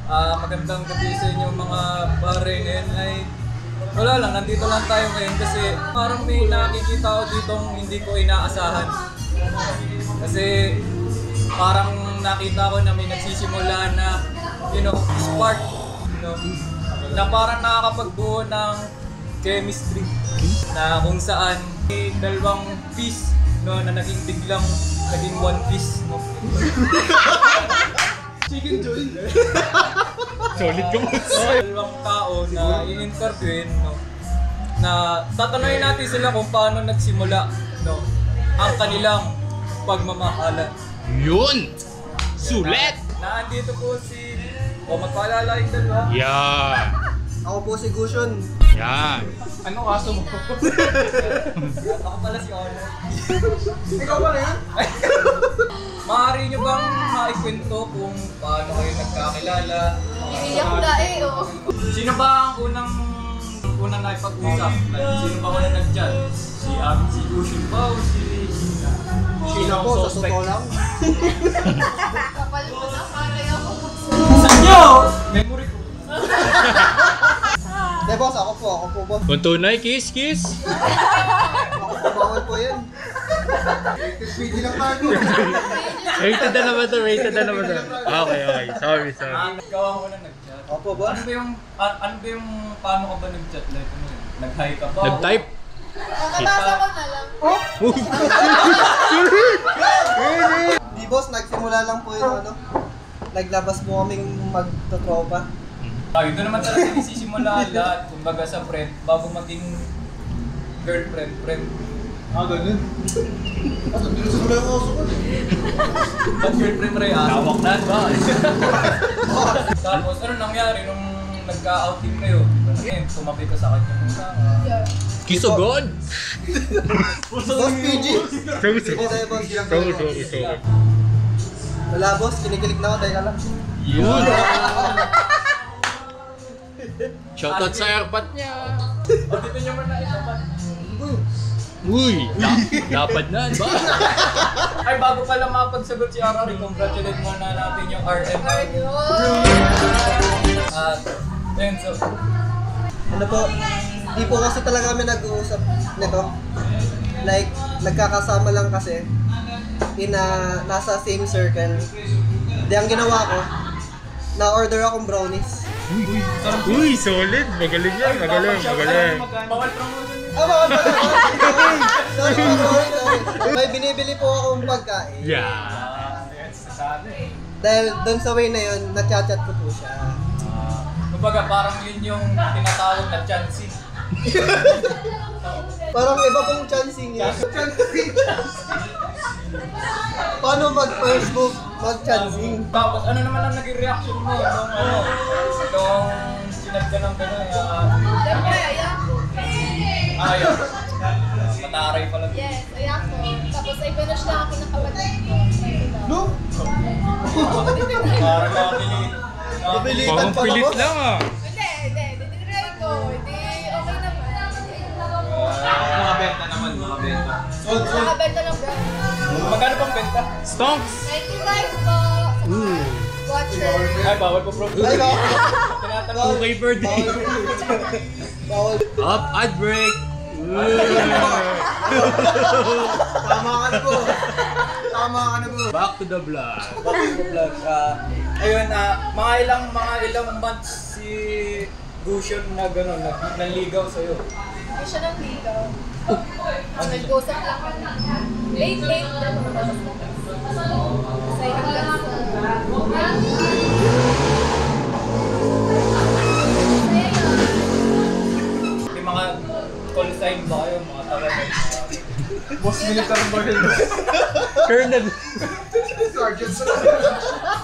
Magandang gabi sa inyo mga pare. Ngayon ay wala lang, nandito lang tayo ngayon kasi parang may nakikita ko ditong hindi ko inaasahan. Kasi parang nakita ko na may nagsisimula na, spark, na parang nakakapagbuo ng chemistry na kung saan may dalawang piece na naging biglang naging one piece. Chicken joy. Solid ka mo. Dalawang tao na i-interviewin, na tatanungin natin sila kung paano nagsimula ang kanilang pagmamahalan. Yun! Sulit! Nandito po magpaalala yung dalawa. Yan! Ako po si Gushon. Yan! Anong aso mo? Ako pala si Honor. Ikaw ba na yan? Maaari nyo bang maikwento kung paano kayo nagkakilala? Iniyak na oh. Sino ba ang unang naipag-usap? Sino ba unang nag-chat? Si Gushon ba o si Sino po, sa totoo lang? Kapal mo na, panay ako. Sa inyo! Memory ko. Hindi boss, ako po boss. Kung tunay, kiss, kiss! Ako po, bawal po yan. Pwede lang tayo. Rated na naman to, rated na naman to. Okay. Sorry. Ikaw ang unang nag-chat. Opo boss. Ano ba yung paano ka ba nag-chat? Like, nag-hi ka ba? Nag-type? Nakabasa ko na lang. Di boss, nagsimula lang po yung naglabas po kaming magtotropa. Ito naman talaga nagsisimula lahat. Kumbaga sa friend, bago maging girlfriend, friend. Ganun? Nagsimula yung oso ko. Ba't girlfriend rin? Tawak na ba? Tapos ano nangyari nung nagka-outing kayo? Tumabi ka sa kanya muna. Kiss o God? Boss PG. Sorry. Hindi tayo boss. Sorry. Wala boss, kinikilig na ako dahil alam. Yun! Shoutout sa airpot niya! Dito nyo muna isapat. Uy! Dapat na, ba? Ay, bago pala makapagsagot si Arari, congratulate muna natin yung RM. At, ayun, so, Ano po, di po kasi talaga kami nag-uusap nito. Like, nagkakasama lang kasi. Nasa same circle. Di ang ginawa ko, na-order akong brownies. Uy, solid! Magaling yan, magaling. bawal promotion yun. Bawal pala. Sorry. May binibili po akong pagkain. Yeah! Ayan, sasabi. Dahil doon sa way na yun, na-chat-chat ko po siya. Kumbaga, parang yun yung tinatawag na chancing. Parang iba pong chancing yun. Paano mag-first move, mag-chancing? Tapos, ano naman ang naging reaction mo nung sinad ka ng gano'n? Siyempre, ayak ko. Ayaw. Mataray pala. Yes, ayak ko. Tapos ay pinush lang ako ng kapatid ko. No? Parang nakapili. Nabilitan Pang pa pilit ako. lang ah! Hindi. Dinitry ko. Hindi, okay naman. Mga benta naman, mga benta. Nakabenta ng brand. Magkano pang benta? Stonks! 95 po. Watcher. Ay, bawal po bro. Ay, bawal. Tinatanong. Okay per day! Bawal. Up, ad break! Tama ka na po. Back to the vlog! Vlog. Ayun, mga ilang months si Gushon na gano'n, nanligaw sa'yo. Hindi siya nang ligaw. Nag-usap lang kami. Late lang. Kasi hanggang May mga call sign ba kayo, mga talaga? Boss military ba yun? Colonel! Sergeant.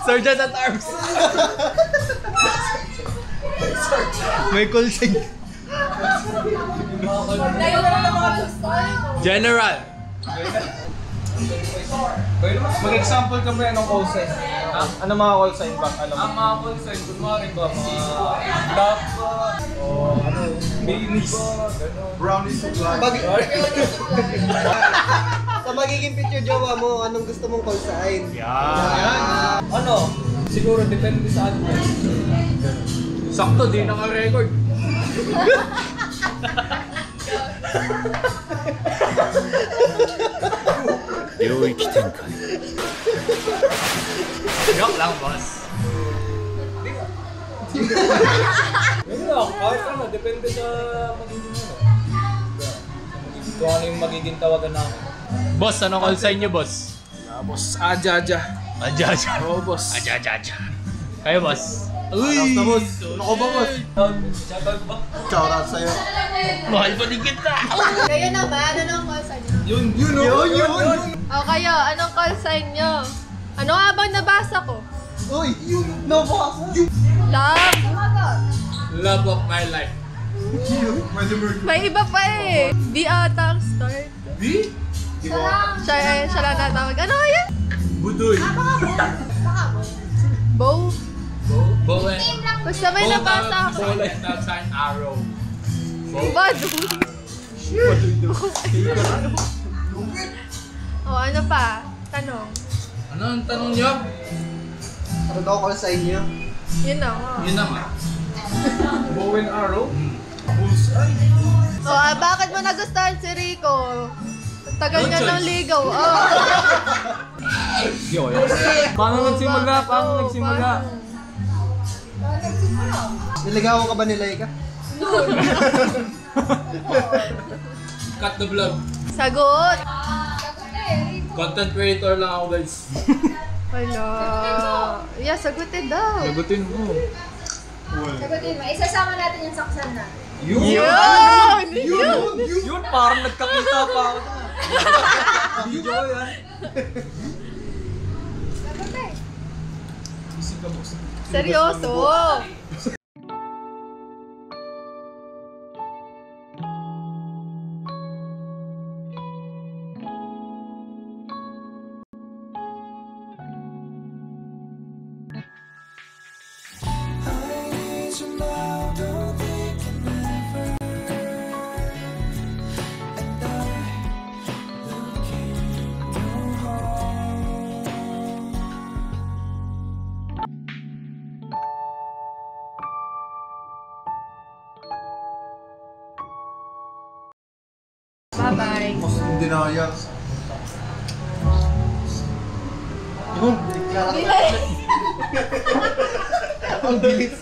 Sergeant at arms! May call sign. Tayo na lang mga gusto. General! Mag-example ka ba yan ng call sign? Ano mga call sign ba? Alam mo? Ang mga call sign, kunwari ba, mga love ba, o baby ba, gano'n. Brownies supply. Sa magiging picture jowa mo, anong gusto mong call sign? Yan! Ano? Siguro depende sa advice. Sakto, di naka-record. Joke lang, boss. Yun lang, kahit ano, depende sa magiging ano. Kung ano yung magiging tawagan namin. Boss, anong call sign niyo, boss? Boss, aja-aja. Aja-aja. Oo, boss. Aja-aja. Kayo, boss? Shoutout na, boss. Ano ko ba, boss? Shoutout ba? Shoutout sa'yo. Mahal pa din kita. Kayo naman, anong call sign nyo? Yun. O kayo, anong call sign nyo? Ano nga bang nabasa ko? Uy, yun, nabasa. Love. Love of my life. May iba pa eh. B ata ang start. B? Siya lang tatawag. Ano kaya? Budoy. Bow? Bowen. Basta may nabasa ako. Bowen and tag sign arrow. Bado. O ano pa? Tanong. Ano ang tanong niyo? Ano daw call sign niyo? Yun na nga. Yun naman. Bow and arrow. Bullseye. O bakit mo nagustuhan si Rico? Ang tagal No niya choice. ng ligaw. Oh. Paano nagsimula? Paano nagsimula? Niligawan ka ba ni Laika? Cut the vlog. Sagot. Content creator lang ako, guys. Wala. Yeah, sagutin daw. Sagutin mo. Sagutin mo, isasama natin yung saksan na. Yun! Yun, parang nagkakita pa ako na. Video yan. Sagutin. Seryoso. Bye-bye. Mas hindi na kaya. Yun, Bilay. ang bilis.